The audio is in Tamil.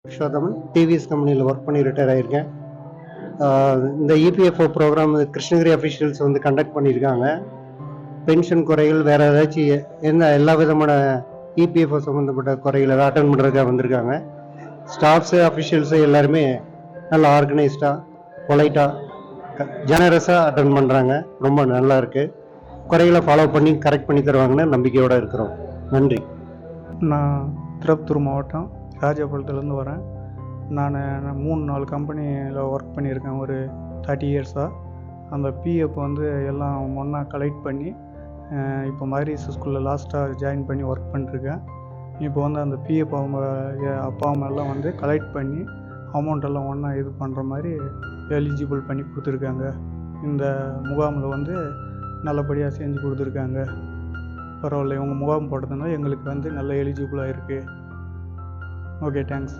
புருஷோத்தமன் டிவிஎஸ் கம்பெனியில் ஒர்க் பண்ணி ரிட்டையர் ஆகியிருக்கேன். இந்த இபிஎஃப்ஓ ப்ரோக்ராம் கிருஷ்ணகிரி அஃபிஷியல்ஸ் வந்து கண்டக்ட் பண்ணியிருக்காங்க. பென்ஷன் குறைகள் வேறு ஏதாச்சும் எல்லா விதமான இபிஎஃப்ஓ சம்மந்தப்பட்ட குறைகள் ஏதாவது அட்டன் பண்ணுறதுக்காக வந்திருக்காங்க. ஸ்டாஃப்ஸு அஃபிஷியல்ஸு எல்லாருமே நல்லா ஆர்கனைஸ்டாக பொலைட்டாக ஜெனரஸாக அட்டன் பண்ணுறாங்க. ரொம்ப நல்லா இருக்குது. குறைகளை ஃபாலோ பண்ணி கரெக்ட் பண்ணி தருவாங்கன்னு நம்பிக்கையோடு இருக்கிறோம். நன்றி. நான் திருப்பத்தூர் மாவட்டம் ராஜபாளையத்துலேருந்து வரேன். நான் 3-4 கம்பெனியில் ஒர்க் பண்ணியிருக்கேன் ஒரு 30 இயர்ஸாக. அந்த பிஎஃப் வந்து எல்லாம் ஒன்றா கலெக்ட் பண்ணி இப்போ மாரிஸ் ஸ்கூலில் லாஸ்ட்டாக ஜாயின் பண்ணி ஒர்க் பண்ணிருக்கேன். இப்போ வந்து அந்த பிஎஃப் அவங்க அப்பா அம்மா எல்லாம் வந்து கலெக்ட் பண்ணி அமௌண்ட்டெல்லாம் ஒன்றா இது பண்ணுற மாதிரி எலிஜிபிள் பண்ணி கொடுத்துருக்காங்க. இந்த முகாமில் வந்து நல்லபடியாக செஞ்சு கொடுத்துருக்காங்க. பரவாயில்ல, இவங்க முகாம் போட்டதுனால எங்களுக்கு வந்து நல்ல எலிஜிபிளாக இருக்குது. Okay, thanks.